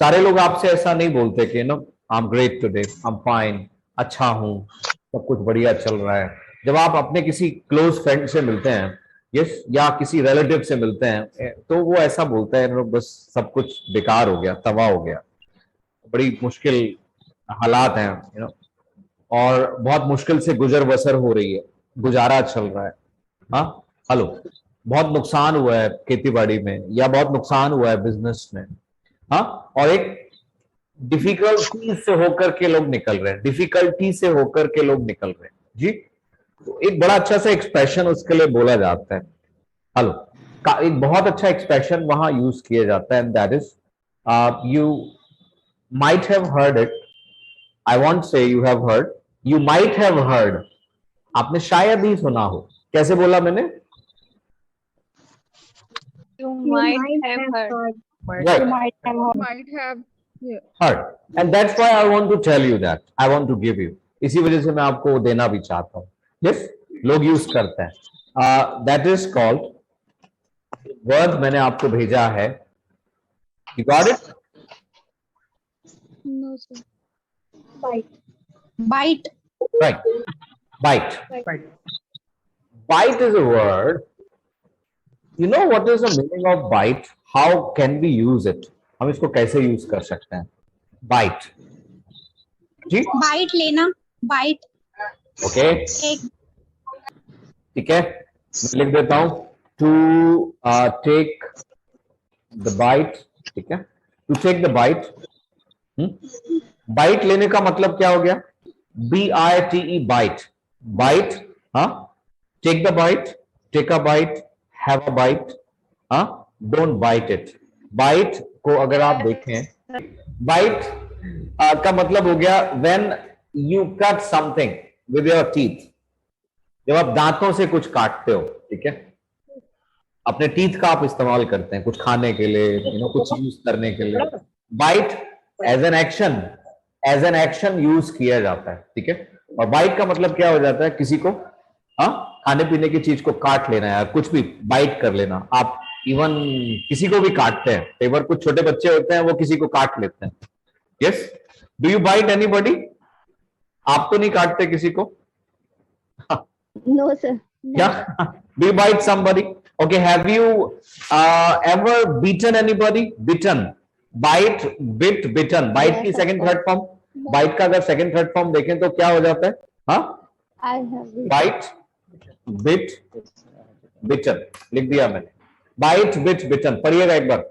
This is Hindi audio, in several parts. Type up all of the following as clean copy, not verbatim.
सारे लोग आपसे ऐसा नहीं बोलते कि no I am great today, I am fine, अच्छा हूं, सब कुछ बढ़िया चल रहा है। जब आप अपने किसी क्लोज फ्रेंड से मिलते हैं, यस, या किसी रिलेटिव से मिलते हैं, तो वो ऐसा बोलता है नो बस सब कुछ बेकार हो गया, तबाह हो गया, बड़ी मुश्किल हालात हैं, और बहुत मुश्किल से गुजर बसर हो रही है, गुजारा चल रहा है। हाँ, हेलो, बहुत नुकसान हुआ है खेती बाड़ी में, या बहुत नुकसान हुआ है बिजनेस में। हाँ, और एक डिफिकल्टी से होकर के लोग निकल रहे हैं, डिफिकल्टी से होकर के लोग निकल रहे हैं जी। तो एक बड़ा अच्छा सा एक्सप्रेशन उसके लिए बोला जाता है, हेलो का एक बहुत अच्छा एक्सप्रेशन वहां यूज किया जाता है, and that is you might have heard it, I want say you have heard, you might have heard, आपने शायद ही सुना हो। कैसे बोला मैंने? You might have heard. Right. You might have heard. Might have heard. And that's why I want to tell you that. I want to give you. इसी वजह से मैं आपको देना भी चाहता हूँ। Yes, लोग यूज करते हैं। That is called word मैंने आपको भेजा है। You got it? no sir. Bite. Bite. Right. Bite. Bite. Bite is a word. You know what is the meaning of bite? How can we use it? हम इसको कैसे यूज कर सकते हैं? Bite. जी? Bite लेना. Bite. Okay. एक. ठीक है, मैं लिख देता हूं टू टेक द बाइट। ठीक है, to take the bite. Bite लेने का मतलब क्या हो गया? BITE, bite. बाइट, हाँ, take the bite, take a bite, have a bite, हाँ, डोंट बाइट इट। बाइट को अगर आप देखें, बाइट का मतलब हो गया when you cut something with your teeth, जब आप दांतों से कुछ काटते हो। ठीक है, अपने टीथ का आप इस्तेमाल करते हैं कुछ खाने के लिए, कुछ यूज करने के लिए। Bite as an action use किया जाता है। ठीक है, और बाइट का मतलब क्या हो जाता है? किसी को, हाँ, खाने पीने की चीज को काट लेना है, कुछ भी बाइट कर लेना। आप इवन किसी को भी काटते हैं, कई बार कुछ छोटे बच्चे होते हैं वो किसी को काट लेते हैं। Yes, do you bite anybody? आप तो नहीं काटते किसी को? No sir. Yeah. Do you bite somebody? Okay. Have you ever beaten anybody? Bitten. Bite, bit, bitten. Bite की second, third form. Bite का अगर second, third form देखें तो क्या हो जाता है? हाँ? I have. Bite, bit, bitten. लिख दिया मैंने। Bite, bit, bitten. पढ़िएगा एक बार।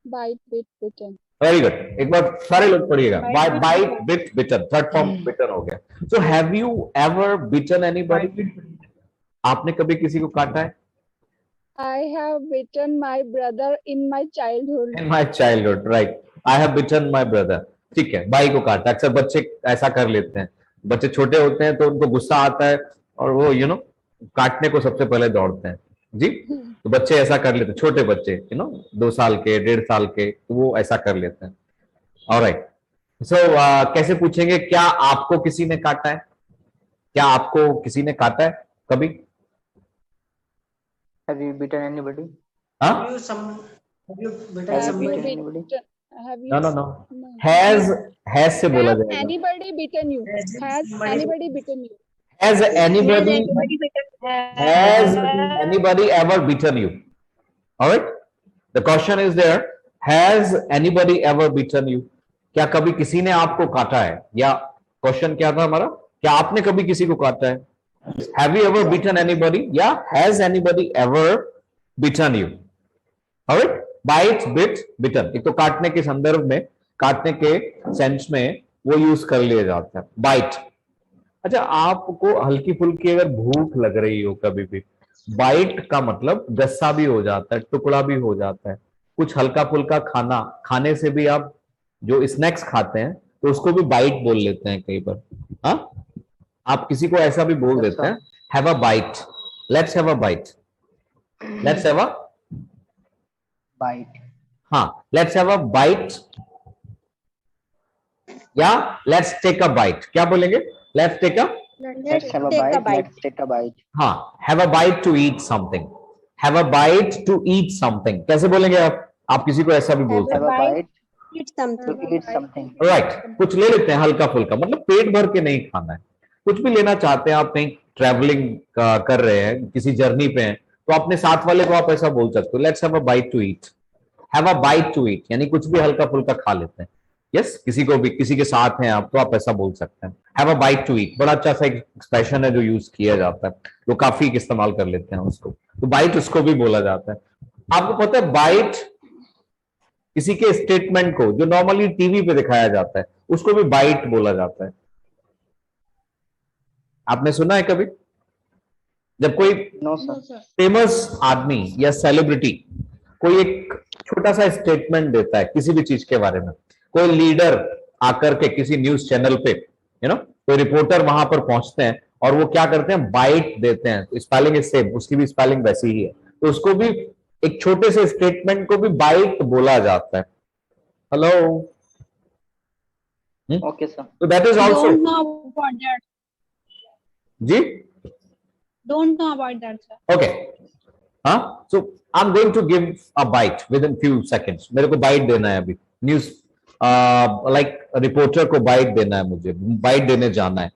Bite, bit, bitten. Very good, एक बार सारे लोग पढ़िएगा। Bite, bit, bitten, third form bitten हो गया। So have you ever bitten anybody? आपने कभी किसी को काटा है? I have bitten my brother in my childhood. In my childhood, right. I have bitten my brother. ठीक है, भाई को काटा। अक्सर बच्चे ऐसा कर लेते हैं, बच्चे छोटे होते हैं तो उनको गुस्सा आता है और वो काटने को सबसे पहले दौड़ते हैं जी। तो बच्चे ऐसा कर लेते हैं, छोटे बच्चे 2 साल के, 1.5 साल के, तो वो ऐसा कर लेते हैं। ऑलराइट, सो कैसे पूछेंगे? क्या आपको किसी ने काटा है? क्या आपको किसी ने काटा है कभी? Have you beaten anybody? हाँ? Have you beaten Have you somebody? beaten anybody? Have you? No. No. Has से बोला Has जाएगा। anybody bitten you? Has anybody bitten you? Has anybody ever beaten you? All right. The question is there. Has anybody ever beaten you? क्या कभी किसी ने आपको काटा है? या क्वेश्चन क्या था हमारा? क्या आपने कभी किसी को काटा है? Have you ever beaten anybody? या has anybody ever beaten you? All right. Bite, bit, bitten. एक तो काटने के संदर्भ में, काटने के सेंस में वो यूज कर लिया जाता है, बाइट। अच्छा, आपको हल्की फुल्की अगर भूख लग रही हो कभी भी, बाइट का मतलब गस्सा भी हो जाता है, टुकड़ा भी हो जाता है। कुछ हल्का फुल्का खाना खाने से भी, आप जो स्नैक्स खाते हैं तो उसको भी बाइट बोल लेते हैं कई बार। हाँ, आप किसी को ऐसा भी बोल देते हैं, have a bite, let's have a bite, let's have a Bite. हाँ, लेट्स हैव अ बाइट या लेट्स टेक अ बाइट। क्या बोलेंगे? Let's take a, Let's have a bite. Let's take a bite. हाँ, have a bite to eat something, have a bite to eat something. कैसे बोलेंगे आप? आप किसी को ऐसा भी बोल Have a सकते Have a bite. bite. Eat something. To eat something. हैं, राइट। कुछ ले लेते हैं हल्का फुल्का, मतलब पेट भर के नहीं खाना है। कुछ भी लेना चाहते हैं, आप कहीं ट्रैवलिंग कर रहे हैं, किसी जर्नी पे हैं, तो अपने साथ वाले को आप ऐसा बोल सकते हो, let's have a bite to eat. Have a bite to eat यानी कुछ भी हल्का फुल्का खा लेते हैं। यस, किसी को भी, किसी के साथ हैं आप, तो आप ऐसा बोल सकते हैं, have a bite to eat. बड़ा अच्छा सा एक्सप्रेशन है जो यूज किया जाता है, जो काफी इस्तेमाल कर लेते हैं उसको, तो बाइट उसको भी बोला जाता है। आपको पता है बाइट किसी के स्टेटमेंट को जो नॉर्मली टीवी पे दिखाया जाता है उसको भी बाइट बोला जाता है। आपने सुना है कभी, जब कोई No, sir. फेमस आदमी या सेलिब्रिटी कोई एक छोटा सा स्टेटमेंट देता है किसी भी चीज के बारे में, कोई लीडर आकर के किसी न्यूज चैनल पे, कोई रिपोर्टर वहां पर पहुंचते हैं और वो क्या करते हैं, बाइट देते हैं। तो स्पेलिंग इज सेम, उसकी भी स्पेलिंग वैसी ही है, तो उसको भी एक छोटे से स्टेटमेंट को भी बाइट बोला जाता है। Hello, Okay, sir. तो that is also Don't know about that. जी, Don't know about that, sir. Okay, हाँ। So I am going to give a bite within few seconds. मेरे को बाइट देना है अभी, न्यूज लाइक रिपोर्टर को बाइट देना है, मुझे बाइट देने जाना है।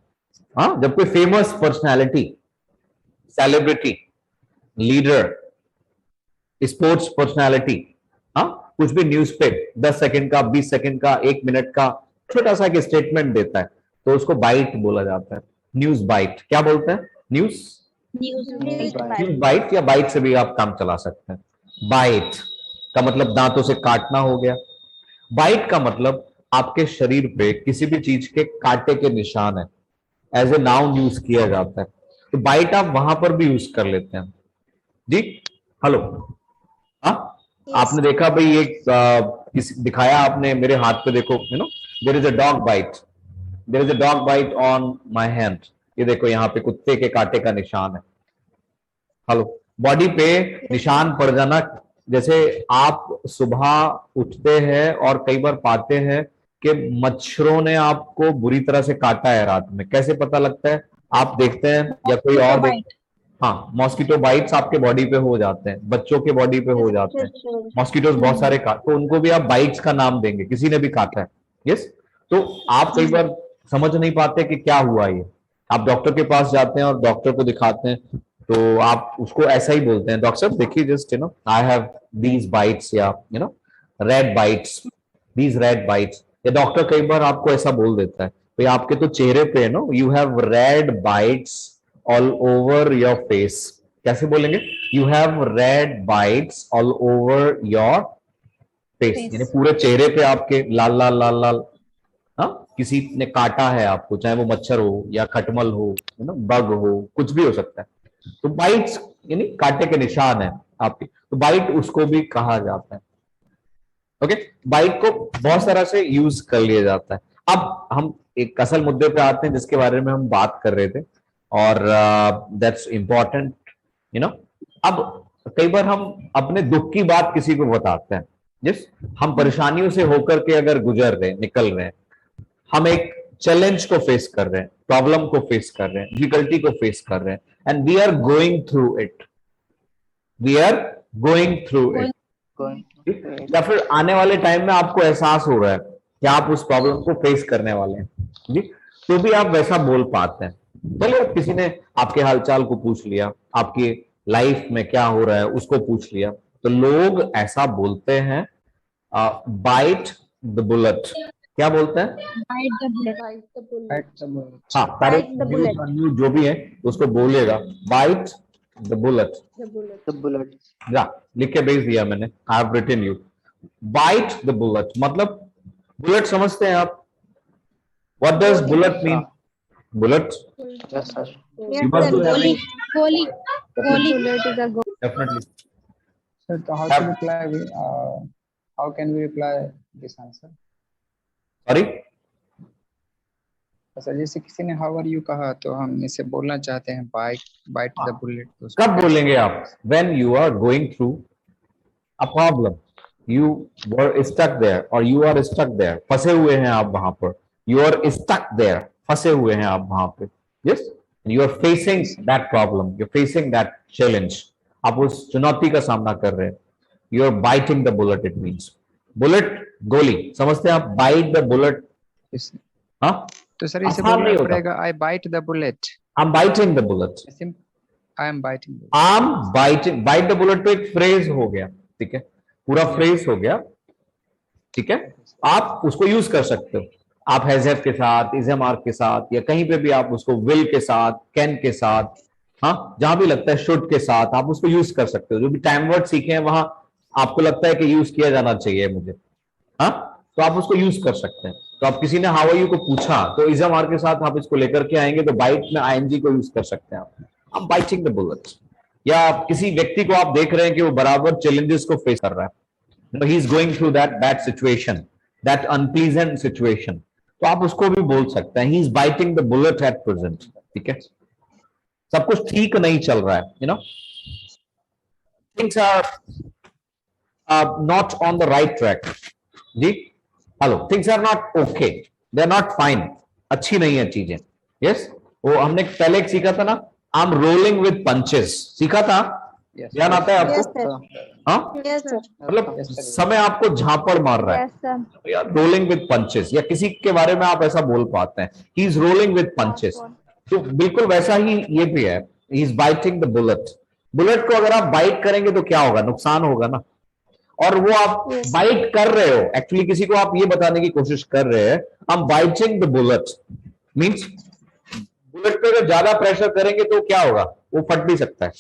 हाँ, जब कोई famous personality, celebrity, leader, sports personality, हाँ, कुछ भी न्यूज पे 10 सेकंड का, 20 सेकंड का, 1 मिनट का छोटा सा एक स्टेटमेंट देता है, तो उसको बाइट बोला जाता है। न्यूज बाइट क्या बोलते हैं, न्यूज News. न्यूज बाइट, या बाइट से भी आप काम चला सकते हैं। बाइट का मतलब दांतों से काटना हो गया। बाइट का मतलब आपके शरीर पे किसी भी चीज के कांटे के निशान है, एज ए नाउन यूज किया जाता है, तो बाइट आप वहां पर भी यूज कर लेते हैं। जी, हेलो, हाँ, आपने देखा भाई, एक किसी दिखाया आपने, मेरे हाथ पे देखो, there is a dog bite, there is a dog bite on my hand. ये देखो, यहाँ पे कुत्ते के कांटे का निशान है। हेलो, बॉडी पे निशान पड़ जाना, जैसे आप सुबह उठते हैं और कई बार पाते हैं कि मच्छरों ने आपको बुरी तरह से काटा है रात में, कैसे पता लगता है, आप देखते हैं या कोई और देख, हाँ, मॉस्किटो बाइट्स आपके बॉडी पे हो जाते हैं, बच्चों के बॉडी पे हो जाते हैं मॉस्किटोज, बहुत सारे काट, तो उनको भी आप बाइट्स का नाम देंगे, किसी ने भी काटा है। यस, तो आप कई बार समझ नहीं पाते कि क्या हुआ ये, आप डॉक्टर के पास जाते हैं और डॉक्टर को दिखाते हैं, तो आप उसको ऐसा ही बोलते हैं, डॉक्टर साहब देखिए, just I have these bites, या red bites, these red bites, या डॉक्टर कई बार आपको ऐसा बोल देता है, तो आपके तो चेहरे पे है, you have read bytes all over your face. कैसे बोलेंगे, you have read bytes all over your face, यानी पूरे चेहरे पे आपके लाल लाल लाल लाल, हाँ, किसी ने काटा है आपको, चाहे वो मच्छर हो या खटमल हो, बग हो, कुछ भी हो सकता है, तो बाइट्स यानी कांटे के निशान है आपके, तो बाइट उसको भी कहा जाता है। ओके, बाइट को बहुत तरह से यूज कर लिया जाता है। अब हम एक असल मुद्दे पे आते हैं जिसके बारे में हम बात कर रहे थे, और दैट्स इंपॉर्टेंट, अब कई बार हम अपने दुख की बात किसी को बताते हैं, जिस हम परेशानियों से होकर के अगर गुजर रहे, निकल रहे हैं, हम एक चैलेंज को फेस कर रहे हैं, प्रॉब्लम को फेस कर रहे हैं, डिफिकल्टी को फेस कर रहे हैं, and we are going through it, we are going through it, Going. या फिर आने वाले टाइम में आपको एहसास हो रहा है कि आप उस प्रॉब्लम को फेस करने वाले हैं, जी, तो भी आप वैसा बोल पाते हैं। चलिए, किसी ने आपके हालचाल को पूछ लिया, आपकी लाइफ में क्या हो रहा है उसको पूछ लिया, तो लोग ऐसा बोलते हैं, बाइट द बुलेट। क्या बोलते हैं, Bite the bullet. Bite the bullet. Bite the bullet. हाँ, सारे Bite the bullet. न्यूज़ जो भी है उसको बोलेगा, bite the bullet. The bullet. The bullet. जा, लिख के भेज दिया मैंने, I have written you, bite the bullet, मतलब बुलेट समझते हैं आप, what does bullet mean, bullet, Yes, sir. Yes, You must sir. do Goli. Goli. Goli. Bullet is a goal. Definitely. Sir, so how Have- to reply? How can we reply this answer? Sorry, sir, जैसे किसी ने हाउ आर यू कहा, तो हम इसे बोलना चाहते हैं बाइट बाइट द बुलेट, तो उसको कब बोलेंगे आप, when you are going through a problem, you were stuck there, और यू आर स्टक देयर, फंसे हुए हैं आप वहां पर, यू आर स्टक देयर, फंसे हुए हैं आप वहां पे, yes, you are facing that problem, you are facing that challenge, आप उस चुनौती का सामना कर रहे हैं, you are biting the bullet, it means bullet गोली, समझते हैं आप, बाइट द बुलेट। इस- हाँ, तो सर इसे आसान नहीं बोलना होता। पड़ेगा I bite the bullet. I am biting the bullet, I am biting. I am biting, bite the bullet तो एक फ्रेज हो गया, ठीक है, पूरा फ्रेज हो गया, ठीक है। आप उसको यूज कर सकते हो, आप हैजर के साथ, इजएमआर के साथ, या कहीं पे भी आप उसको विल के साथ, कैन के साथ, हाँ, जहां भी लगता है शुड के साथ आप उसको यूज कर सकते हो। जो भी टाइम वर्ड सीखे हैं वहां आपको लगता है कि यूज किया जाना चाहिए मुझे, हाँ, तो आप उसको यूज कर सकते हैं। तो आप किसी ने हाउ आर यू को पूछा तो इजएमआर के साथ आप इसको लेकर के आएंगे तो बाइट में आईएनजी को यूज कर सकते हैं आप बाइटिंग द बुलेट्स। या आप किसी व्यक्ति को आप देख रहे हैं कि वो बराबर चैलेंजेस को फेस कर रहा है, he is going through that bad situation, that unpleasant situation, तो आप उसको भी बोल सकते हैं he is biting the bullet at present, ठीक है। सब कुछ ठीक नहीं चल रहा है, you know, things are not on the right track, जी, hello, things are not okay, they are not fine, अच्छी नहीं है चीजें, yes, वो हमने पहले एक सीखा था ना, I'm rolling with punches, सीखा था, ध्यान आता है आपको? हाँ, मतलब समय आपको झापड़ मार रहा है, Yes, sir. यार रोलिंग विद पंचेस, या किसी के बारे में आप ऐसा बोल पाते हैं he is rolling with punches, तो बिल्कुल वैसा ही ये भी है, he is biting the bullet. Bullet को अगर आप बाइट करेंगे तो क्या होगा, नुकसान होगा ना, और वो आप बाइट कर रहे हो, एक्चुअली किसी को आप ये बताने की कोशिश कर रहे हैं हम biting the bullet, means bullet पे अगर ज्यादा प्रेशर करेंगे तो क्या होगा, वो फट भी सकता है,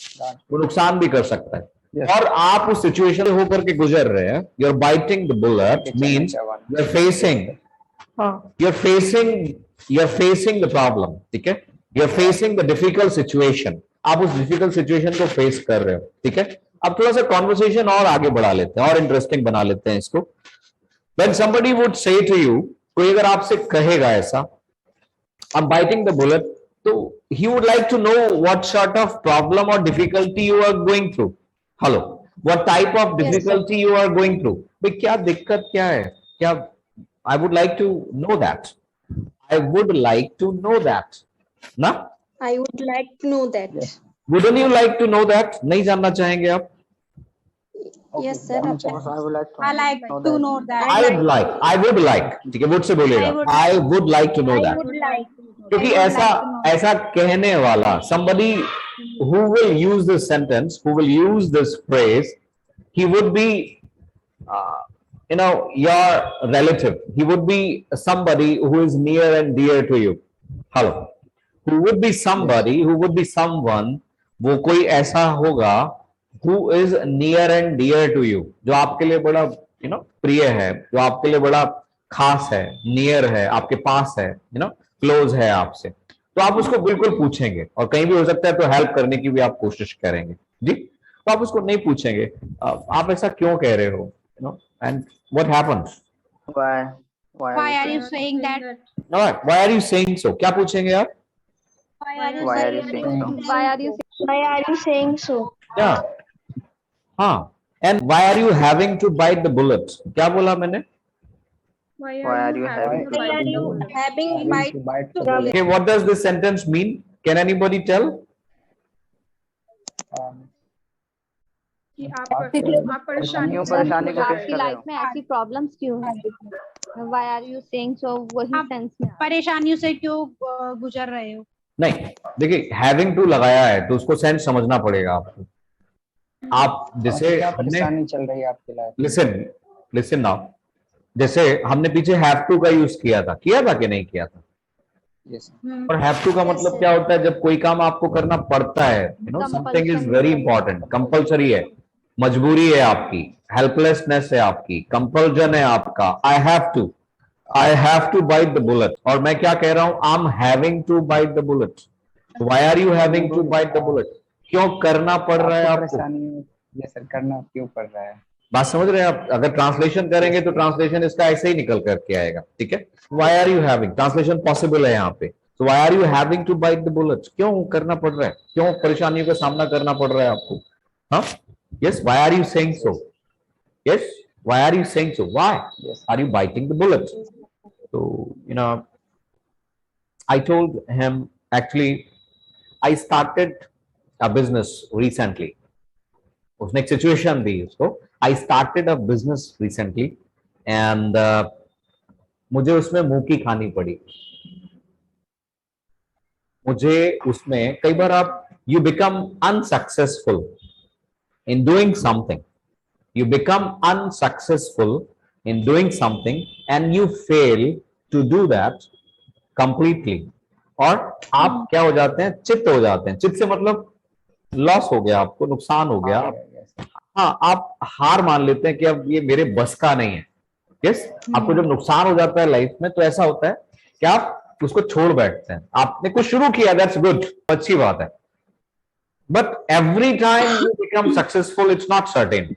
वो नुकसान भी कर सकता है। Yes. और आप उस सिचुएशन से होकर के गुजर रहे हैं, you are biting the bullet means you are facing, you are facing the problem, ठीक है, you are facing the difficult situation, आप उस डिफिकल्ट सिचुएशन को फेस कर रहे हो, ठीक है। अब थोड़ा सा कॉन्वर्सेशन और आगे बढ़ा लेते हैं और इंटरेस्टिंग बना लेते हैं इसको। When somebody would say to you, कोई अगर आपसे कहेगा ऐसा, I'm biting the bullet, तो he would like to know what sort of problem or difficulty you are going through. Hello, what type of difficulty you are going through? भाई क्या दिक्कत क्या है, क्या, I would like to know that. I would like to know that. ना? I would like to know that. Wouldn't you like to know that? नहीं जानना चाहेंगे आप? Yes, sir. I would like to I like to know that. I would like, ठीक है, would से बोलेगा, I would like to know that. क्योंकि ऐसा कहने वाला, somebody who will use this sentence, who will use this phrase, he would be your relative, he would be somebody who is near and dear to you. Hello, who would be somebody, who would be someone, वो कोई ऐसा होगा who is near and dear to you, जो आपके लिए बड़ा प्रिय है, जो आपके लिए बड़ा खास है, नियर है, आपके पास है, क्लोज है आपसे, तो आप उसको बिल्कुल पूछेंगे, और कहीं भी हो सकता है तो हेल्प करने की भी आप कोशिश करेंगे, जी। तो आप उसको नहीं पूछेंगे आप ऐसा क्यों कह रहे हो, and what happens, Why are you saying that? Why are you saying so, क्या पूछेंगे आप, Why are you Why are you saying saying so? Why are you saying so? क्या, हाँ, and why are you having to bite the bullet, क्या बोला मैंने, Why are you having to Why are you having bite to okay, what does this sentence mean, can anybody tell? कि आप परेशानी क्यों परेशानी को फेस आपकी कर रहे लाइफ हो? में ऐसी प्रॉब्लम्स क्यों है, why are you saying so, वही आप सेंस में परेशानियों से क्यों गुजर रहे हो? नहीं, देखिए हैविंग टू लगाया है तो उसको सेंस समझना पड़ेगा आपको, आप जैसे क्या हमने, परेशानी चल रही है आपकी लाइफ में? लिसन नाउ, जैसे हमने पीछे हैव टू का यूज किया था कि नहीं किया था, Yes. और हैव टू का मतलब क्या होता है, जब कोई काम आपको करना पड़ता है, something is very important, compulsory है, मजबूरी है आपकी, हेल्पलेसनेस है आपकी, कंपल्जन है आपका, I have to bite the bullet, और मैं क्या कह रहा हूं, I am having to bite the bullet, why are you having to bite the bullet, क्यों करना पड़ रहा है आपको आपको, परेशानी ये सर करना क्यों पड़ रहा है? बात समझ रहे हैं आप, अगर ट्रांसलेशन करेंगे तो ट्रांसलेशन इसका ऐसे ही निकल करके आएगा, ठीक है, why are you having, translation possible है यहाँ पे, तो why are you having to bite the bullet, क्यों करना पड़ रहा है, क्यों परेशानियों का सामना करना पड़ रहा है आपको, हाँ, yes, why are you saying so, yes, why are you saying so, why are you biting the bullet, तो I told him, actually I started a business recently, उसने एक सिचुएशन दी उसको, आई started a business recently and मुझे उसमें मुंह की खानी पड़ी। मुझे उसमें कई बार आप you become unsuccessful in doing something, you become unsuccessful in doing something and you fail to do that completely, और आप क्या हो जाते हैं, चित्त हो जाते हैं। चित्त से मतलब लॉस हो गया, आपको नुकसान हो गया। हाँ, आप हार मान लेते हैं कि अब ये मेरे बस का नहीं है। यस, आपको जब नुकसान हो जाता है लाइफ में तो ऐसा होता है कि आप उसको छोड़ बैठते हैं। आपने कुछ शुरू किया, दैट्स गुड, अच्छी बात है, but every time you become successful it's not certain.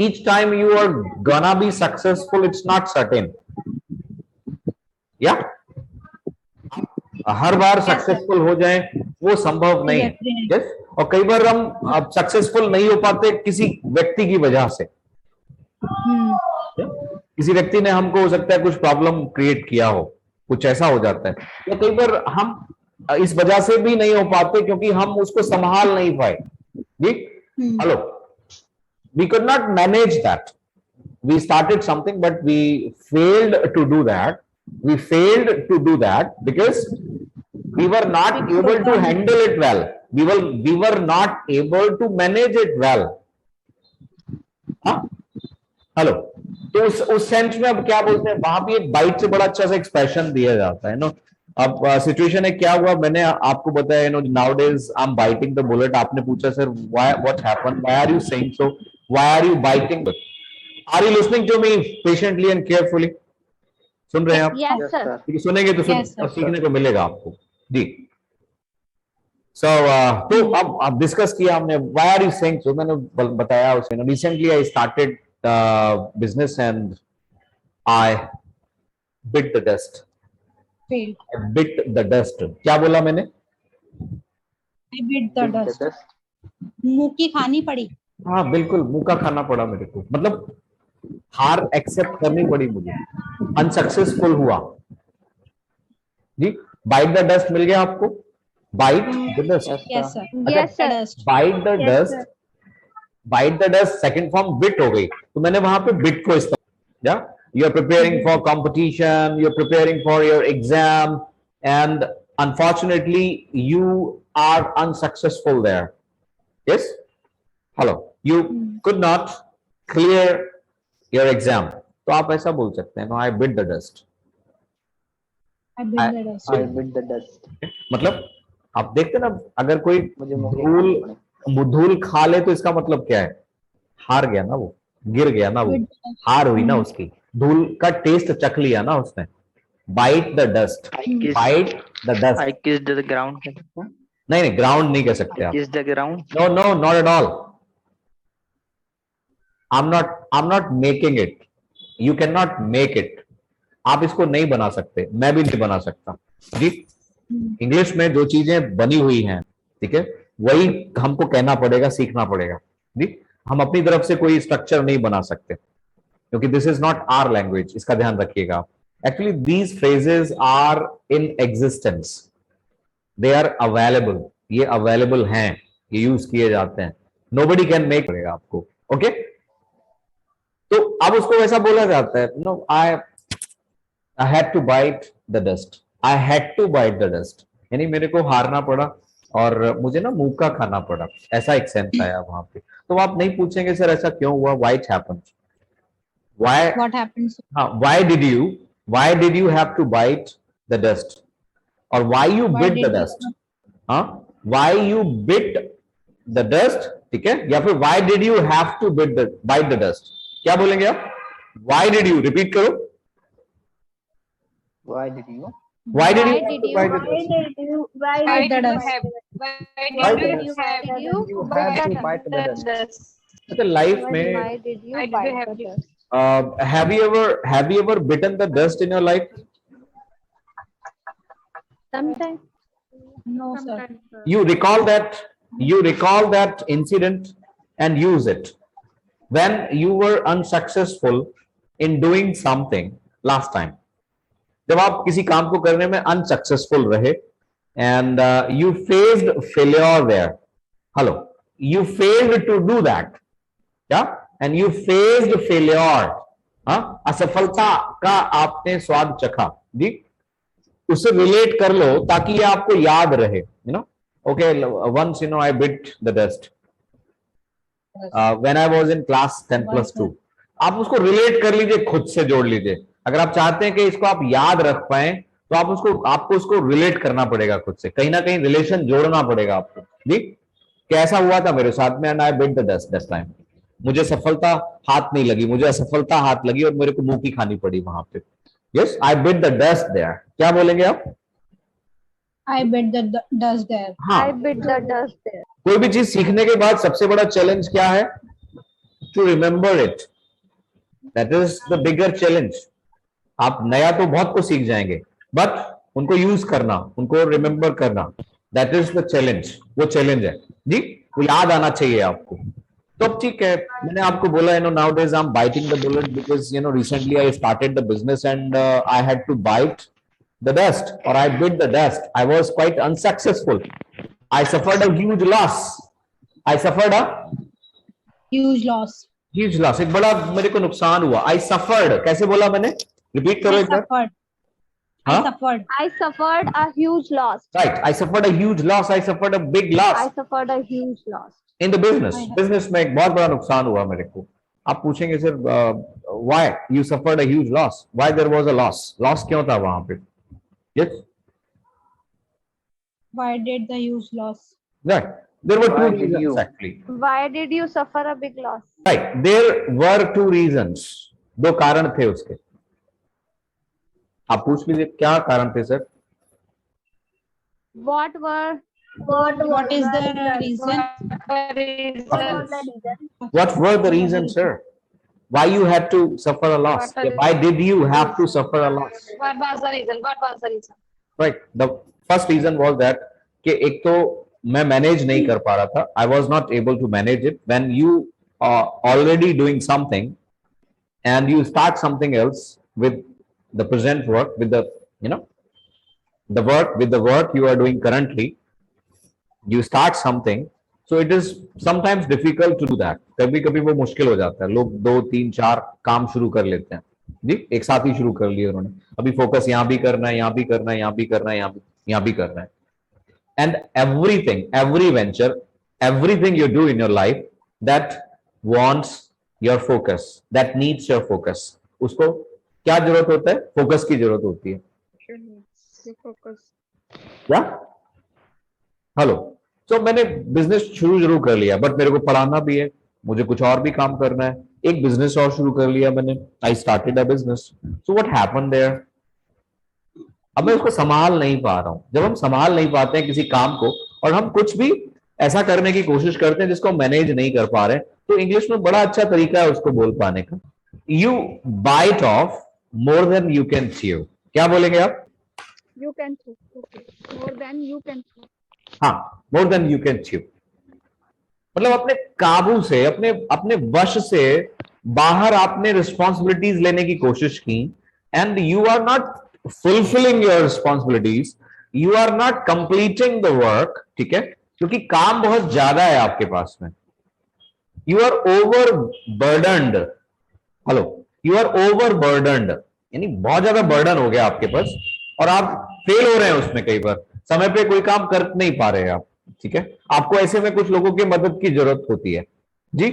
Each time you are gonna be successful, it's not certain. Yeah, her bar successful हो जाए वो संभव नहीं है। yes? और कई बार हम अब सक्सेसफुल नहीं हो पाते किसी व्यक्ति की वजह से। किसी व्यक्ति ने हमको हो सकता है कुछ प्रॉब्लम क्रिएट किया हो, कुछ ऐसा हो जाता है, या कई बार हम इस वजह से भी नहीं हो पाते क्योंकि हम उसको संभाल नहीं पाए। Hello, we could not manage that. We started something but we failed to do that. We failed to do that because we were not able to handle it well. We were not able to manage it well. Hello, तो उस सेंस में अब क्या बोलते हैं, वहां भी एक बाइट से बड़ा अच्छा सा एक्सप्रेशन दिया जाता है नो। अब सिचुएशन है, क्या हुआ, मैंने आपको बताया no, nowadays I am biting the bullet. आपने पूछा sir why, what happened, why are you saying so, why are you biting, are you listening to me patiently and carefully? सुन रहे हैं आप? Yes, sir. ठीक, सुनेंगे तो Yes, sir. सीखने को मिलेगा आपको जी। सो तो अब डिस्कस किया हमने, why are you saying so, मैंने बताया उसने, recently I started business and I bit the dust. Failed. I bit the dust. क्या बोला मैंने? I bit the dust. मुंह की खानी पड़ी। हाँ बिल्कुल, मुंह का खाना पड़ा मेरे को, मतलब हार एक्सेप्ट करनी पड़ी मुझे, अनसक्सेसफुल हुआ जी। बाइट द डस्ट मिल गया आपको? Bite the dust, Yes, sir. Yes, sir. Dust. Bite the dust, bite the dust second form bit हो गई, तो मैंने वहां पे बिट को इस्तेमाल। या you are preparing for competition, you're preparing for your exam, and unfortunately you are unsuccessful there. Yes, hello, you could not clear your exam, तो आप ऐसा बोल सकते हैं, no, I bit the dust. I bit the dust. I bit the dust. मतलब आप देखते ना, अगर कोई मुझे मुंह की खानी पड़ी। धूल खा ले तो इसका मतलब क्या है, हार गया ना, वो गिर गया ना, वो Bit the dust. हार हुई ना उसकी, धूल का टेस्ट चख लिया ना उसने। Bite the dust, bite the dust. I kissed the ground. नहीं नहीं, ग्राउंड नहीं कह सकते आप। Kissed the ground. No no, not at all. I am not making it, you can not make it. आप इसको नहीं बना सकते, मैं भी नहीं बना सकता जी। इंग्लिश में जो चीजें बनी हुई हैं, ठीक है, वही हमको कहना पड़ेगा, सीखना पड़ेगा जी। हम अपनी तरफ से कोई स्ट्रक्चर नहीं बना सकते क्योंकि this is not our language, इसका ध्यान रखिएगा। Actually these phrases are in existence, they are available, ये अवेलेबल हैं, ये यूज किए जाते हैं। नोबडी कैन मेक पड़ेगा आपको, ओके। तो अब उसको वैसा बोला जाता है, no, I had to bite the dust, I had to bite the dust, यानी मेरे को हारना पड़ा और मुझे ना मुंह का खाना पड़ा, ऐसा एक सेंस आया वहां पे। तो आप नहीं पूछेंगे सर ऐसा क्यों हुआ, why it happened, why What happens? why did you have to bite the dust, or why you Why bit did the you- dust? Why you bit the dust, ठीक है, या फिर why did you have to bite the dust? क्या बोलेंगे आप? Why did you, repeat करो, Why did you? why did Why you have did to you? bite the Why dust? did you? Why Bite did the you dust. have? Why Why did did you have? You have to bite the dust. अच्छा, लाइफ में Why did you bite the dust? have you ever bitten the dust in your life? Sometimes. No, sir. Sometimes, sir. You recall that incident and use it when you were unsuccessful in doing something last time. जब आप किसी काम को करने में अनसक्सेसफुल रहे and you faced failure there, hello, you failed to do that, क्या? एंड यू फेस्ड फेलियर, हाँ, असफलता का आपने स्वाद चखा जी, उससे रिलेट कर लो ताकि ये आपको याद रहे, you know. Okay, once you know I bit the dust when I was in class 10+2. आप उसको रिलेट कर लीजिए, खुद से जोड़ लीजिए. अगर आप चाहते हैं कि इसको आप याद रख पाए तो आपको उसको रिलेट करना पड़ेगा खुद से, कहीं ना कहीं रिलेशन जोड़ना पड़ेगा आपको जी. कैसा हुआ था मेरे साथ में, and I bit the dust that time. मुझे सफलता हाथ नहीं लगी, मुझे असफलता हाथ लगी और मेरे को मुंह की खानी पड़ी वहां पे. Yes, I bit the dust there. क्या बोलेंगे आप? I bit the dust there. हाँ, I bit the dust there. कोई भी चीज सीखने के बाद सबसे बड़ा चैलेंज क्या है? To remember it. That is the bigger challenge. आप नया तो बहुत कुछ सीख जाएंगे, बट उनको यूज करना, उनको रिमेम्बर करना, दैट इज द चैलेंज. वो चैलेंज है जी, वो याद आना चाहिए आपको. तो अब ठीक है, मैंने आपको बोला, you know, nowadays I am biting the bullet because you know recently I started the business and I had to bite the dust, or I bit the dust. I was quite unsuccessful. I suffered a huge loss. I suffered a Huge loss. huge loss. एक बड़ा मेरे को नुकसान हुआ. I suffered. कैसे बोला मैंने? रिपीट करो I एक बार. suffered. हाँ? I suffered. I suffered a huge loss. Right. I suffered a huge loss. I suffered a big loss I suffered a huge loss. in the business. Business में एक बहुत बड़ा नुकसान हुआ मेरे को. आप पूछेंगे sir, why you suffered a huge loss? Why there was a loss? Loss क्यों था वहां पे? Yes. Why did the huge loss? Right. There were two Why did reasons you? actually. Why did you suffer a big loss? Right. There were two reasons. दो कारण थे उसके. आप पूछ लीजिए क्या कारण थे sir? What were What is the reason? What were the reasons, sir? Why you had to suffer a loss? Why did you have to suffer a loss? What was the reason? What was the reason? Right. The first reason was that कि एक तो मैं manage नहीं कर पा रहा था. I was not able to manage it. When you are already doing something and you start something else with the present work, with the, you know, the work you are doing currently, you start something, so it is sometimes difficult to do that. कभी कभी वो मुश्किल हो जाता है. लोग 2, 3, 4 काम शुरू कर लेते हैं जी, एक साथ ही शुरू कर लिए उन्होंने. अभी फोकस यहाँ भी करना है, यहाँ भी करना है, यहाँ भी करना है, यहाँ भी करना है. And everything, every venture, everything you do in your life that wants your focus, that needs your focus, उसको क्या जरूरत होता है? फोकस की जरूरत होती है. क्या? हेलो. तो मैंने बिजनेस शुरू जरूर कर लिया, बट मेरे को पढ़ाना भी है, मुझे कुछ और भी काम करना है. एक बिजनेस और शुरू कर लिया मैंने. I started a business. So what happened there? अब मैं उसको संभाल नहीं पा रहा हूं. जब हम संभाल नहीं पाते हैं किसी काम को, और हम कुछ भी ऐसा करने की कोशिश करते हैं जिसको मैनेज नहीं कर पा रहे, तो इंग्लिश में बड़ा अच्छा तरीका है उसको बोल पाने का. You bite off more than you can chew. क्या बोलेंगे आप? You can chew. Okay. More than you can chew. हाँ, मोर देन यू कैन च्यू. मतलब अपने काबू से, अपने वश से बाहर आपने रिस्पॉन्सिबिलिटीज लेने की कोशिश की, and you are not fulfilling your responsibilities, you are not completing the work. ठीक है, क्योंकि काम बहुत ज्यादा है आपके पास में. You are overburdened. Hello, you are overburdened, यानी बहुत ज्यादा बर्डन हो गया आपके पास, और आप फेल हो रहे हैं उसमें. कई बार समय पे कोई काम कर नहीं पा रहे हैं आप. ठीक है, आपको ऐसे में कुछ लोगों की मदद की जरूरत होती है जी.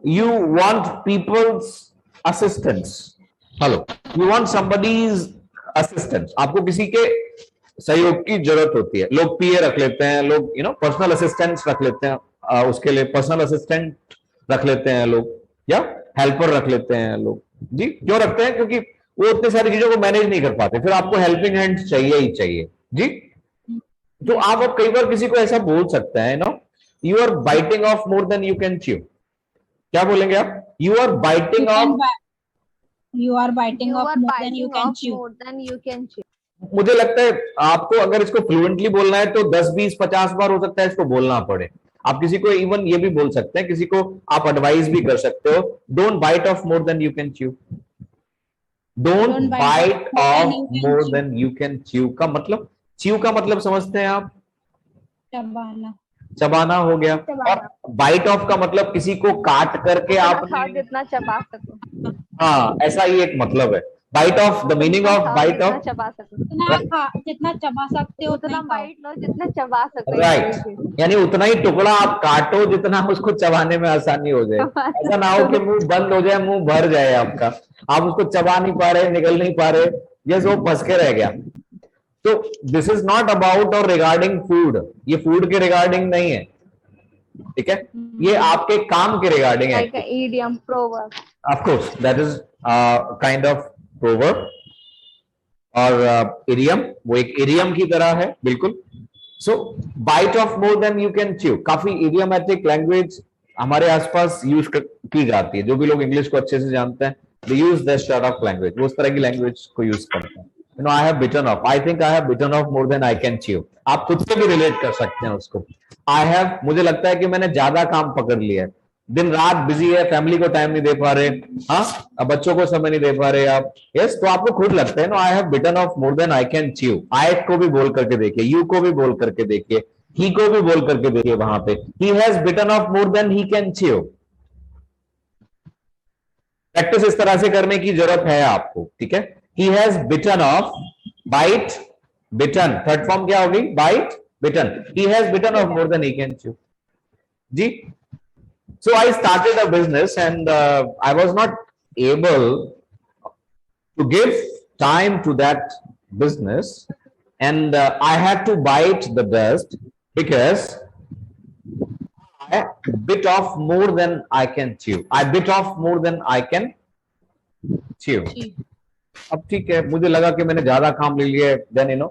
You want people's assistance. Hello, you want somebody's assistance. आपको किसी के सहयोग की जरूरत होती है. लोग पीए रख लेते हैं, लोग यू नो पर्सनल असिस्टेंट्स रख लेते हैं, उसके लिए पर्सनल असिस्टेंट रख लेते हैं लोग, या हेल्पर रख लेते हैं लोग जी. क्यों रखते हैं? क्योंकि वो उतनी सारी चीजों को मैनेज नहीं कर पाते, फिर आपको हेल्पिंग हैंड चाहिए ही चाहिए जी. तो आप अब कई बार किसी को ऐसा बोल सकते हैं, no, you are biting off more than you can chew. क्या बोलेंगे आप? You are biting off. You are biting you off are more than you biting can off chew. more than you can chew? मुझे लगता है आपको अगर इसको फ्लुएंटली बोलना है तो 10, 20, 50 बार हो सकता है इसको बोलना पड़े. आप किसी को इवन ये भी बोल सकते हैं, किसी को आप एडवाइस भी कर सकते हो, don't bite off more than you can chew. Don't bite off more than you can chew का मतलब, च्यू का मतलब समझते हैं आप? चबाना. चबाना हो गया. बाइट ऑफ का मतलब किसी को काट करके आप, खा जितना चबा सको, हाँ ऐसा ही एक मतलब है bite off, the meaning of bite जितना ऑफ, चबा सको, जितना चबा सकते हो उतना उतना खाओ। बाइट लो जितना चबा सको। राइट, यानी उतना ही टुकड़ा आप काटो जितना उसको चबाने में आसानी हो जाए। ऐसा ना हो कि मुंह बंद हो जाए, मुंह भर जाए आपका, आप उसको चबा नहीं पा रहे, निकल नहीं पा रहे, जैसे वो फंस के रह गया। तो दिस इज नॉट अबाउट और रिगार्डिंग फूड, ये फूड के रिगार्डिंग नहीं है, ठीक है, ये आपके काम के रिगार्डिंग है। Like an idiom, proverb. Of course, that is kind of proverb और idiom, वो एक idiom की तरह है बिल्कुल। So bite off more than you can chew, काफी idiomatic language हमारे आसपास यूज की जाती है, जो भी लोग इंग्लिश को अच्छे से जानते हैं, they use this sort of language, वो उस तरह की लैंग्वेज को यूज करते हैं। You know, I have bitten off, I think I have bitten off more than I can chew, आप खुद से भी रिलेट कर सकते हैं उसको। I have, मुझे लगता है कि मैंने ज्यादा काम पकड़ लिया है, दिन रात बिजी है, फैमिली को टाइम नहीं दे पा रहे, हाँ अब बच्चों को समय नहीं दे पा रहे आप, यस, तो आपको खुद लगता है ना, I have bitten off more than I can chew. I को भी बोल करके देखिए, यू को भी बोल करके देखिए, ही को भी बोल करके देखिए, वहां पे he has bitten off more than he can chew. Practice इस तरह से करने की जरूरत है आपको, ठीक है। He has bitten off, bite, bitten, third form क्या होगी, bite, bitten, he has bitten off more than he can chew जी। So I started a business and I was not able to give time to that business and I had to bite the dust because I bit off more than I can chew. I bit off more than I can chew. अब ठीक है, मुझे लगा कि मैंने ज्यादा काम ले लिया, then you know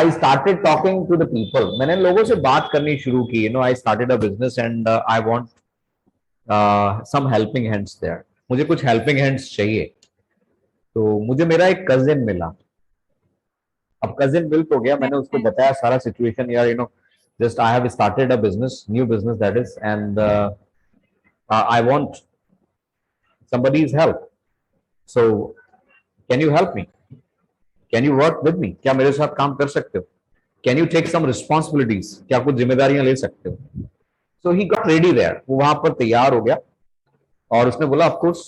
I started talking to the people. मैंने लोगों से बात करनी शुरू की, you know I started a business and I want some helping hands there. मुझे कुछ helping hands चाहिए, तो मुझे मेरा एक कजिन मिला। अब कजिन मिल तो गया, मैंने उसको बताया सारा सिचुएशन, यार you know just I have started a business, new business that is, and I want somebody's help, so can you help me, can you work with me, क्या मेरे साथ काम कर सकते हो, can you take some responsibilities, क्या कुछ जिम्मेदारियां ले सकते हो। So he got ready there, वो वहां पर तैयार हो गया और उसने बोला ऑफ कोर्स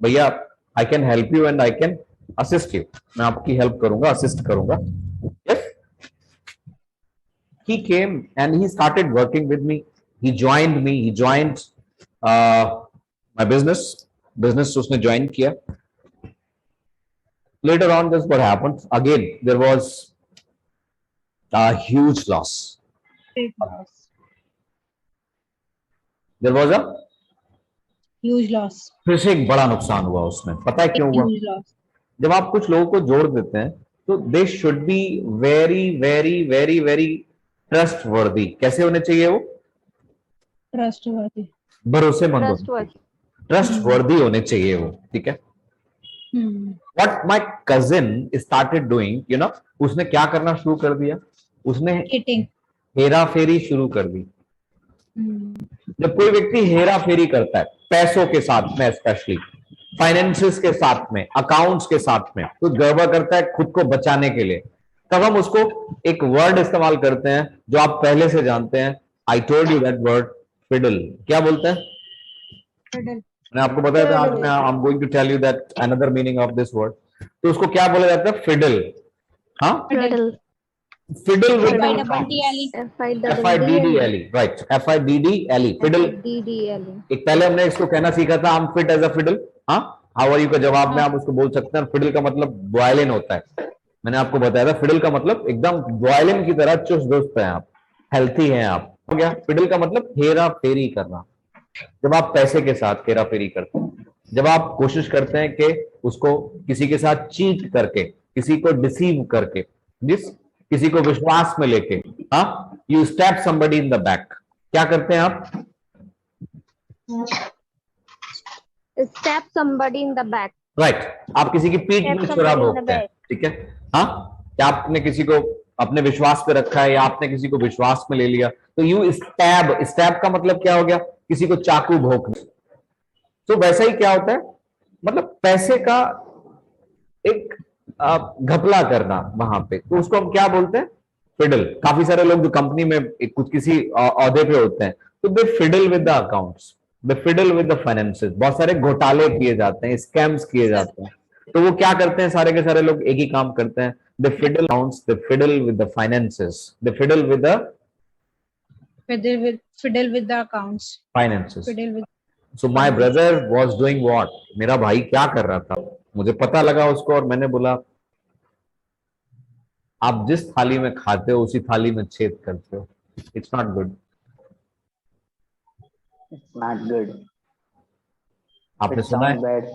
भैया I can help you and I can assist you, मैं आपकी हेल्प करूंगा, असिस्ट करूंगा। Yes, he came and he started working with me, he joined my business उसने ज्वाइन किया। Later on, this what happened again, there was a huge loss, there was a Huge loss. फिर से एक बड़ा नुकसान हुआ उसमें। पता है क्यों हुआ? Huge loss. जब आप कुछ लोगों को जोड़ देते हैं तो they should be very very very very trustworthy. कैसे होने चाहिए वो? Trustworthy. भरोसेमंद, Trustworthy. ट्रस्टवर्दी होने चाहिए वो, ठीक है। What my cousin started doing, you know, उसने क्या करना शुरू कर दिया, उसने Cheating. हेरा फेरी शुरू कर दी। जब कोई व्यक्ति हेरा फेरी करता है पैसों के साथ में, स्पेशली फाइनेंसेस के साथ में, अकाउंट्स के साथ में, कुछ गड़बड़ करता है खुद को बचाने के लिए, तब हम उसको एक वर्ड इस्तेमाल करते हैं जो आप पहले से जानते हैं। I told you that word, fiddle. क्या बोलते हैं? Fiddle. मैंने आपको बताया था, आज मैं I am going to tell you that another meaning of this word. तो उसको क्या बोला जाता है? फिडल। हाँ, Fiddle. Fiddle with F-I-double-D-L-E. FIDDLE, right, FIDDLE, fiddle. FIDDLE. एक पहले हमने इसको कहना सीखा था, I'm fit as a fiddle। हाँ, हाउ आर यू का जवाब में आप उसको बोल सकते हैं। फिडल का मतलब वायलिन होता है, मैंने आपको बताया था। फिडल का मतलब एकदम वायलिन की तरह चुस्त दुरुस्त है आप, हेल्थी हैं आप, हो गया। फिडल का मतलब हेरा फेरी करना। जब आप पैसे के साथ हेरा फेरी करते हैं, जब आप कोशिश करते हैं कि उसको किसी के साथ चीट करके, किसी को डिसीव करके, जिस किसी को विश्वास में लेके, हाँ, you stab somebody in the back. क्या करते हैं आप? Stab somebody in the back. Right, आप किसी की पीठ में छुरा भोंकते हैं, ठीक है। हाँ, क्या आपने किसी को अपने विश्वास पे रखा है या आपने किसी को विश्वास में ले लिया, तो यू स्टैब। स्टैब का मतलब क्या हो गया? किसी को चाकू भोंकना। तो वैसा ही क्या होता है, मतलब पैसे का एक घपला करना वहां पे, तो उसको हम क्या बोलते हैं? फिडल। काफी सारे लोग जो कंपनी में कुछ किसी ओहदे पे होते हैं, तो they fiddle with the accounts, they fiddle with the finances. बहुत सारे घोटाले किए जाते हैं, स्कैम्स किए जाते हैं, तो वो क्या करते हैं, सारे के सारे लोग एक ही काम करते हैं, they fiddle accounts, they fiddle with the finances, they fiddle with the fiddle with the accounts, finances. fiddle with so my brother was doing what, मेरा भाई क्या कर रहा था, मुझे पता लगा उसको, और मैंने बोला आप जिस थाली में खाते हो उसी थाली में छेद करते हो, it's not good. It's not good. आपने It सुना है, sounds bad.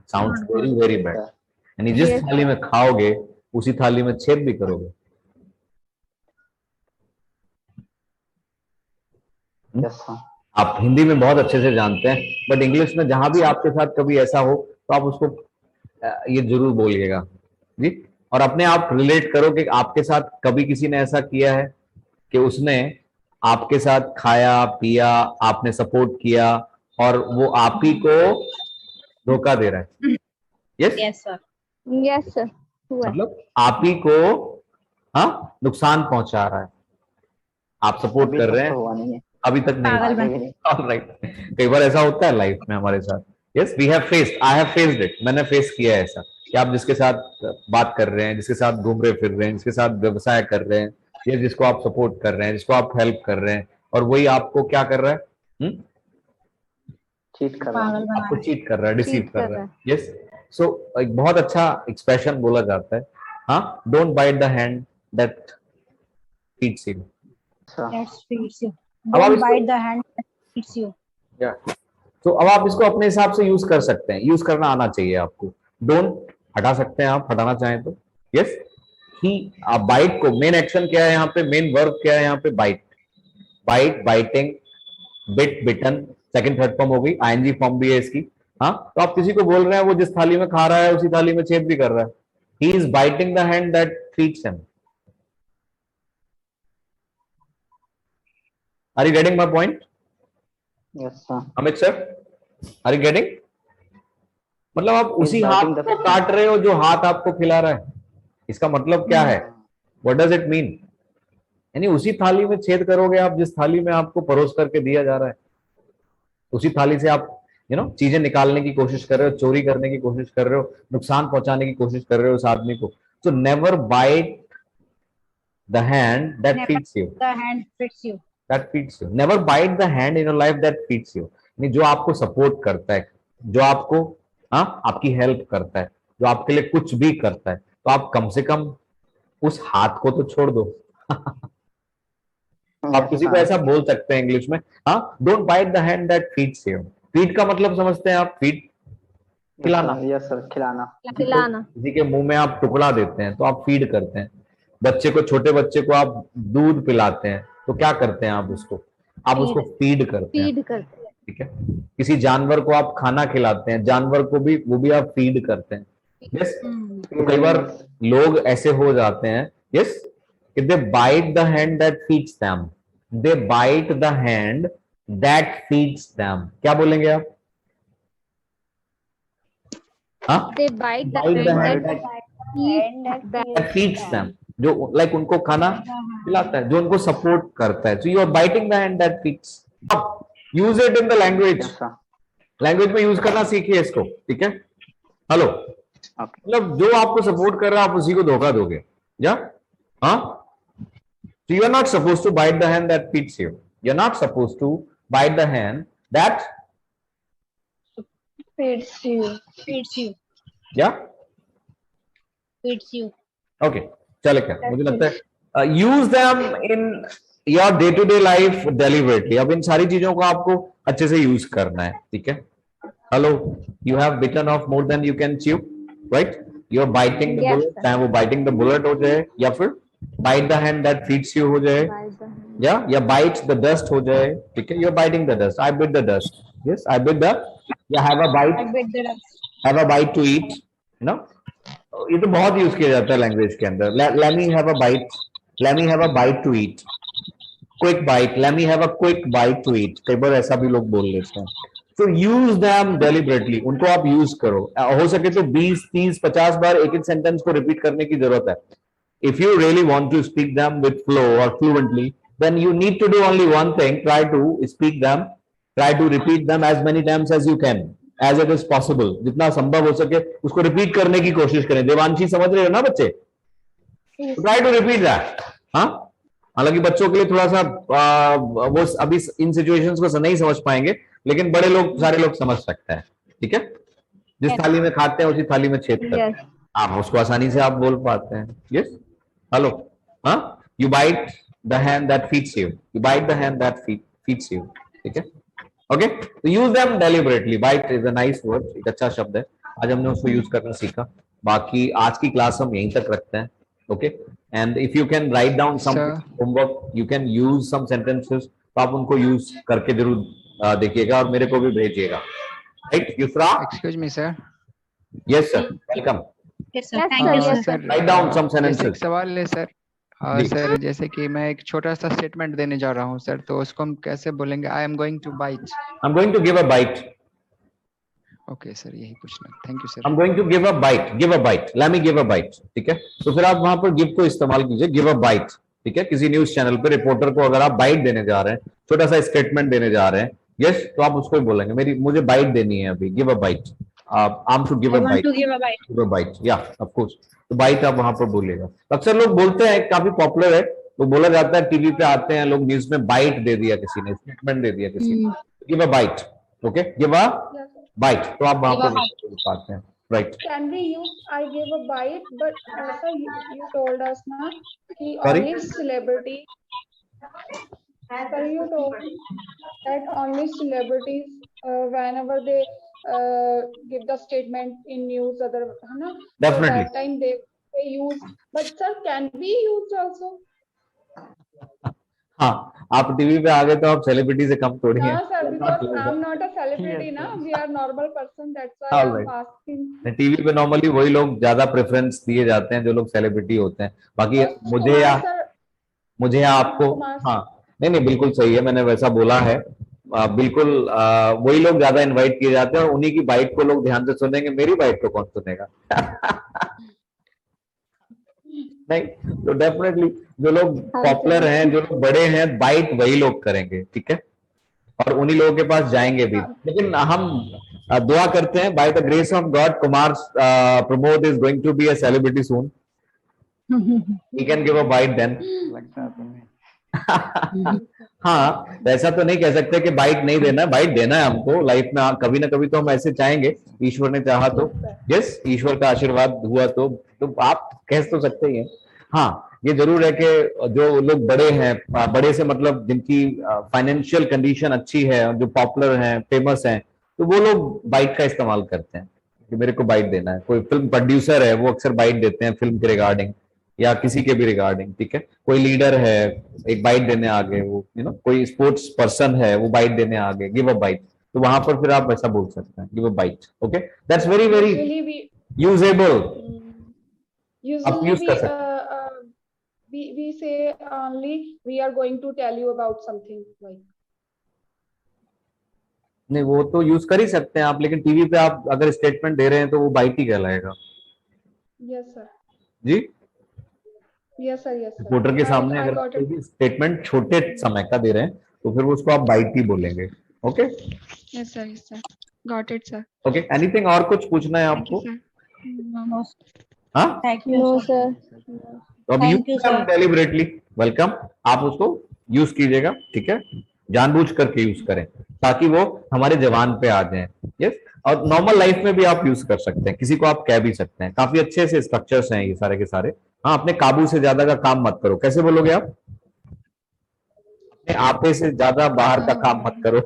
Sounds very very bad. यानी जिस Yes. थाली में खाओगे उसी थाली में छेद भी करोगे। Yes, sir. आप हिंदी में बहुत अच्छे से जानते हैं, बट इंग्लिश में जहां भी आपके साथ कभी ऐसा हो तो आप उसको ये जरूर बोलिएगा जी। और अपने आप रिलेट करो कि आपके साथ कभी किसी ने ऐसा किया है कि उसने आपके साथ खाया पिया, आपने सपोर्ट किया, और वो आप ही को धोखा दे रहा है। Yes, yes sir, Yes, sir. हुआ है। मतलब आप ही को हाँ नुकसान पहुंचा रहा है, आप सपोर्ट अभी कर तक रहे तो हैं, हुआ नहीं है। अभी तक नहीं पागल हुआ। बन- आगे भी नहीं। ऑलराइट, कई बार ऐसा होता है लाइफ में हमारे साथ। Yes, we have faced, I have faced it, मैंने फेस किया है ऐसा कि आप जिसके साथ बात कर रहे हैं, जिसके साथ घूम रहे फिर रहे हैं, जिसके साथ व्यवसाय कर रहे हैं, या जिसको आप सपोर्ट कर रहे हैं, जिसको आप हेल्प कर रहे हैं, और वही आपको क्या कर रहा है, चीट कर रहा है। पागल बना आपको चीट कर रहा है, डिसीव Cheat कर कर रहा रहा है। यस, सो एक बहुत अच्छा एक्सप्रेशन बोला जाता है, हाँ, don't bite the hand that feeds you. अच्छा, that feeds you, अब आप don't इसको- bite the hand that feeds you, तो अब आप इसको अपने हिसाब से यूज कर सकते हैं, यूज करना आना चाहिए आपको। डोंट हटा सकते हैं आप, हटाना चाहें तो। यस, ही आप बाइट को, मेन एक्शन क्या है यहाँ पे, मेन वर्ब क्या है यहाँ पे, बाइट, बाइट, बाइटिंग, बिट, बिटन, सेकंड थर्ड फॉर्म हो गई, आईएनजी फॉर्म भी है इसकी। हाँ, तो आप किसी को बोल रहे हैं वो जिस थाली में खा रहा है उसी थाली में छेद भी कर रहा है। He is biting the hand that feeds him. Are you getting my point yes, sir. Amit sir, are you getting? मतलब आप उसी He's हाथ biting the को काट रहे हो जो हाथ आपको खिला रहा है, इसका मतलब क्या है, व्हाट डज इट मीन? यानी उसी थाली में छेद करोगे आप जिस थाली में आपको परोस करके दिया जा रहा है, उसी थाली से आप चीजें निकालने की कोशिश कर रहे हो, चोरी करने की कोशिश कर रहे हो, नुकसान पहुंचाने की कोशिश कर रहे हो उस आदमी को। तो never bite the hand that Never. Feeds you, the hand feeds you, that feeds you. Never bite the hand in your life that feeds you. यानी जो आपको सपोर्ट करता है, जो आपको आपकी हेल्प करता है, जो आपके लिए कुछ भी करता है, तो आप कम से कम उस हाथ को तो छोड़ दो। आप किसी को ऐसा बोल सकते हैं इंग्लिश में, don't bite the hand that feeds you. Feed का मतलब समझते हैं आप? फीड खिलाना। यस सर, खिलाना। खिलाना। किसी के मुंह में आप टुकड़ा देते हैं तो आप फीड करते हैं। बच्चे को, छोटे बच्चे को आप दूध पिलाते हैं तो क्या करते हैं आप उसको? आप उसको फीड करते हैं, फीड करते हैं। ठीक है। किसी जानवर को आप खाना खिलाते हैं, जानवर को भी वो भी आप फीड करते हैं। यस, तो कई बार लोग ऐसे हो जाते हैं, यस, कि they bite the hand that feeds them, they bite the hand that feeds them. क्या बोलेंगे आप? हाँ, They bite the Bite the hand hand that feeds them, जो लाइक उनको खाना खिलाता है, जो उनको सपोर्ट करता है। So you are biting the hand that feeds. अब use it in the language, yes sir. Language में यूज करना सीखिए इसको, ठीक है। हेलो, मतलब जो आपको सपोर्ट कर रहा है आप उसी को धोखा दोगे, या हाँ? So you are not supposed to bite the hand that feeds you. You are not supposed to bite the hand that feeds you. yeah, feeds you, okay, चले क्या, मुझे लगता है use them in your day to day life deliberately. अब इन सारी चीजों को आपको अच्छे से यूज करना है, ठीक है। Hello, you have bitten off more than you can chew, right? You are biting the Yes, bullet, sir. चाहे वो biting the bullet हो जाए या फिर bite the hand that feeds you हो जाए, Bite the hand. या bite the dust हो जाए, ठीक है। You're biting the dust. I bit the dust. Yes, I bit the. Yeah, have a I bite. bet the rest. Have a bite to eat. You know, ये तो बहुत यूज किया जाता है लैंग्वेज के अंदर। Let me have a bite. Let me have a bite to eat. Quick bite. Let me have a quick bite to eat. कई बार ऐसा भी लोग बोल लेते हैं। So use them deliberately. उनको आप यूज करो। हो सके तो 20, 30, 50 बार एक एक सेंटेंस को रिपीट करने की जरूरत है। If you really want to speak them with flow or fluently, then you need to do only one thing. Try to speak them, try to repeat them as many times as you can, as it is possible. जितना संभव हो सके उसको रिपीट करने की कोशिश करें. देवांशी समझ रहे हो ना बच्चे? Try to repeat that. हाँ, हालांकि बच्चों के लिए थोड़ा सा वो अभी इन सिचुएशंस को नहीं समझ पाएंगे, लेकिन बड़े लोग सारे लोग समझ सकते हैं. ठीक है, जिस थाली में खाते हैं उसी थाली में छेद करते हैं. आप उसको आसानी से आप बोल पाते हैं. यस, हेलो, हाँ, you bite the hand that feeds you, you bite the hand that feeds you. ठीक है, ओके, तो use them deliberately. Bite is a nice word, एक अच्छा शब्द है. आज हमने उसको यूज करना सीखा. बाकी आज की क्लास हम यहीं तक रखते हैं. Okay, and if you can write down some homework, you can use some sentences, तो आप उनको यूज करके जरूर देखिएगा और मेरे को भी भेजिएगा. Right, Yusra? Excuse me sir. Yes sir, welcome. Yes, sir. Thank you, sir. Sir write down some जैसे सेंटेंसेस. एक सवाल है सर. जी. सर जैसे कि मैं एक छोटा सा स्टेटमेंट देने जा रहा हूँ सर, तो उसको हम कैसे बोलेंगे? I am going to bite. I am going to give a bite. Okay sir, यही पूछना. Thank you sir. I'm going to give a bite. Give a bite. Let me give a bite. ठीक है, तो फिर आप वहां पर give को इस्तेमाल कीजिए. Give a bite. ठीक है, किसी न्यूज चैनल पे रिपोर्टर को अगर आप बाइट देने जा रहे हैं, छोटा सा स्टेटमेंट देने जा रहे हैं, यस, तो आप उसको ही बोलेंगे, मुझे बाइट देनी है अभी. Give a bite. Am to give I a want bite. to give a bite. Give a bite, या ऑफ कोर्स. तो बाइट आप वहां पर बोलिएगा. अक्सर लोग बोलते हैं, काफी पॉपुलर है, तो बोला जाता है, टीवी पे आते हैं लोग, न्यूज में बाइट दे दिया किसी ने, स्टेटमेंट दे दिया किसी ने. Give a bite. Okay, give a bite. तो आप वहां पर बोल पाते हैं. Right. Can we use I give a bite? But sir, you told us na कि Sorry? only celebrity. Sir, you told that only celebrities whenever they give the statement in news, other, है ना? Definitely. So that time they use. But sir, can we use also? हाँ, आप टीवी पे आ गए तो आप सेलिब्रिटी से कम थोड़ी हैं. No, sir, because I'm not a celebrity, na. We are normal person. That's why All I'm right. asking. TV पे नॉर्मली वही लोग ज्यादा प्रेफरेंस दिए जाते हैं जो लोग सेलिब्रिटी होते हैं. बाकी मुझे या आपको, हाँ, नहीं, बिल्कुल सही है, मैंने वैसा बोला है. बिल्कुल वही लोग ज्यादा इनवाइट किए जाते हैं और उन्हीं की बाइट को लोग ध्यान से सुनेंगे. मेरी बाइट को कौन सुनेगा? नहीं, तो डेफिनेटली जो लोग पॉपुलर हैं, जो लोग बड़े हैं, बाइट वही लोग करेंगे. ठीक है, और उन्हीं लोगों के पास जाएंगे भी. लेकिन हम दुआ करते हैं, by the grace of God, Kumar Pramod is going to be a celebrity soon. He can give a bite then. हाँ, वैसा तो नहीं कह सकते कि बाइट नहीं देना है, बाइट देना है हमको लाइफ में. कभी ना कभी तो हम ऐसे चाहेंगे, ईश्वर ने चाहा तो. यस, ईश्वर का आशीर्वाद हुआ तो आप कह तो सकते ही हैं. हाँ, ये जरूर है कि जो लोग बड़े हैं, बड़े से मतलब जिनकी फाइनेंशियल कंडीशन अच्छी है, जो पॉपुलर हैं, फेमस हैं, तो वो लोग बाइट का इस्तेमाल करते हैं कि मेरे को बाइट देना है. कोई फिल्म प्रोड्यूसर है, वो अक्सर बाइट देते हैं फिल्म के रिगार्डिंग या किसी के भी रिगार्डिंग. ठीक है, कोई लीडर है, एक बाइट देने आगे, वो कोई स्पोर्ट्स पर्सन है, वो बाइट देने आगे, गिव अ बाइट. तो वहां पर फिर आप ऐसा बोल सकते हैं, give a bite. Okay, that's very very usable. आप यूज कर सकते हैं. We say only we are going to tell you about something like. नहीं, वो तो यूज कर ही सकते हैं आप, लेकिन टीवी पे आप अगर स्टेटमेंट दे रहे हैं तो वो बाइट ही कहलाएगा. Yes sir. जी, Yes sir. Yes sir. Reporter के सामने I अगर got कोई भी स्टेटमेंट छोटे समय का दे रहे हैं तो फिर उसको आप बाइट ही बोलेंगे. Okay, Yes sir. Yes sir. Got it sir. Okay. Anything और कुछ पूछना है आपको? हाँ, Thank you, No, sir. sir. तो अब Thank you, use sir. Deliberately. Welcome. आप उसको यूज कीजिएगा. ठीक है, जानबूझ करके यूज करें ताकि वो हमारे जवान पे आ जाए. यस, और नॉर्मल लाइफ में भी आप यूज कर सकते हैं, किसी को आप कह भी सकते हैं. काफी अच्छे से स्ट्रक्चर्स हैं ये सारे के सारे. हाँ, अपने काबू से ज्यादा का काम मत करो. कैसे बोलोगे आप? अपने आपे से ज्यादा बाहर का काम मत करो.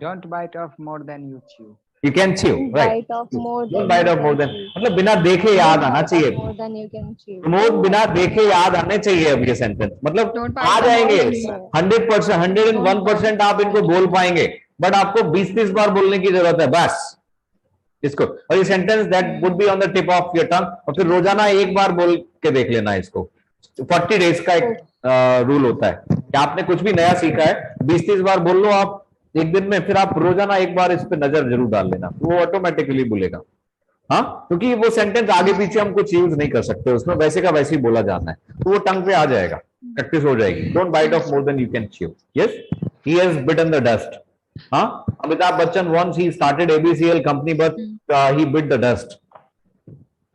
Don't bite off more than you chew. You can chew, right? Bite off more Don't than bite you off more can than, chew. मतलब बिना देखे याद आना चाहिए. More than you can chew. Pramod, बिना देखे याद आने चाहिए अब ये सेंटेंस. मतलब Don't bite आ off जाएंगे more than 100%, 101% आप इनको बोल पाएंगे, बट आपको 20-30 बार बोलने की जरूरत है बस इसको. और ये sentence that would be on the tip of your tongue, और फिर रोजाना एक बार बोल के देख लेना इसको. 40 डेज का एक रूल होता है कि आपने कुछ भी नया सीखा है, 20-30 बार बोल लो आप एक दिन में, फिर आप रोजाना एक बार इस पे नजर जरूर डाल लेना, वो ऑटोमेटिकली बोलेगा. हाँ, क्योंकि वो सेंटेंस आगे पीछे हम कुछ यूज नहीं कर सकते उसमें, वैसे का वैसे ही बोला जाना है, तो वो टंग पे आ जाएगा. प्रैक्टिस हो जाएगी. Don't bite off more than you can chew. Yes, he has bitten the dust. हाँ, Amitabh Bachchan once he started ABCL company, but he bit the dust.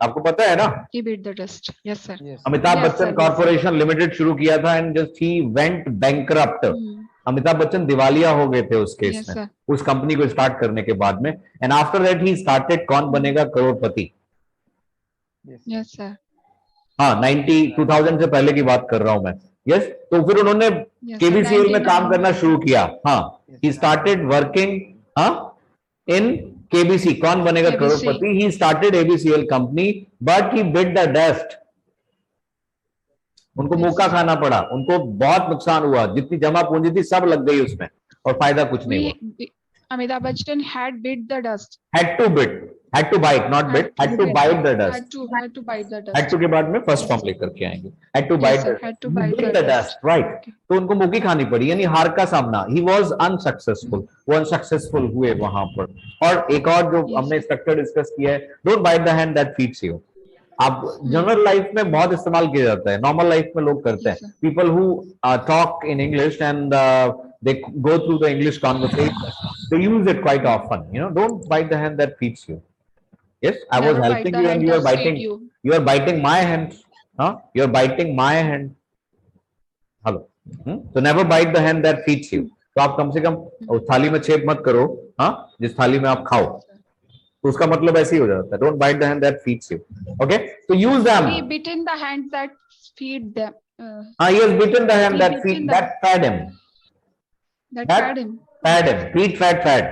आपको पता है ना? He bit the dust. Yes, sir. Amitabh Yes, Bachchan sir. Corporation limited शुरू किया था and just he went bankrupt. Amitabh Bachchan दिवालिया हो गए थे उस केस Yes, में, sir. उस कंपनी को स्टार्ट करने के बाद में. And after that he started कौन बनेगा करोड़पति. Yes, sir. हाँ, 2000 से पहले की बात कर रहा हूं मैं. यस, तो फिर उन्होंने Yes, केबीसीएल में 99 काम करना शुरू किया. हाँ, he started working in KBC. कौन बनेगा KBC. Crorepati. He started ABCL company but he bit the dust. उनको मुक्का खाना पड़ा, उनको बहुत नुकसान हुआ, जितनी जमा पूंजी थी सब लग गई उसमें और फायदा कुछ नहीं हुआ. Amitabh Bachchan had bit the dust. Had to bite, not bit, had to bite the dust. Had to bite the dust. Had to के बाद में फर्स्ट फॉर्म लेकर के आएंगे. Had to Yes, bite sir, the had to bite bit the the dust. dust, right. तो उनको मुक्की खानी पड़ी, यानी हार का सामना. He was unsuccessful. वो अनसक्सेसफुल हुए वहां पर. और एक और जो हमने स्ट्रक्चर डिस्कस किया है, don't bite the hand that feeds you. आप जनरल लाइफ में बहुत इस्तेमाल किया जाता है, नॉर्मल लाइफ में लोग करते हैं. Yes, sir. People who talk in English and they go through the English conversation, they use it quite often. Don't bite the hand that feeds you. Yes, I was Never bite helping the you hand and you are that feed biting. you. You are biting my hand. You are biting my hand. Hello. So never bite the hand that feeds you. तो आप कम से कम उस थाली में छेद मत करो, जिस थाली में आप खाओ. तो उसका मतलब ऐसे ही हो जाता है. Don't bite the hand that feeds you. Okay? So use them. He bitten the hand that feed them. He has bitten the hand he that bitten that fed him. That That- fed him. Fat है, फीड फैट फैट.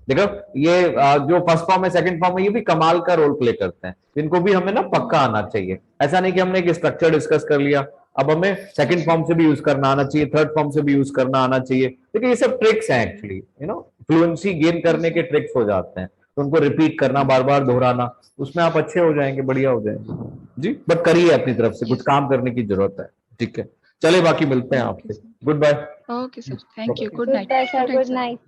देखो ये जो फर्स्ट फॉर्म है, सेकंड फॉर्म है, ये भी कमाल का रोल प्ले करते हैं. इनको भी हमें ना पक्का आना चाहिए. ऐसा नहीं कि हमने एक स्ट्रक्चर डिस्कस कर लिया, अब हमें सेकंड फॉर्म से भी यूज करना आना चाहिए, थर्ड फॉर्म से भी यूज करना आना चाहिए. देखिए ये सब ट्रिक्स हैं एक्चुअली. फ्लुएंसी गेन करने के ट्रिक्स हो जाते हैं. तो उनको रिपीट करना, बार बार दोहराना, उसमें आप अच्छे हो जाएंगे, बढ़िया हो जाएंगे जी. बट करिए अपनी तरफ से, कुछ काम करने की जरूरत है. ठीक है, चले बाकी मिलते हैं आपसे. Good bye. Okay, sir. Thank you. Good Good night. night, sir. Good night.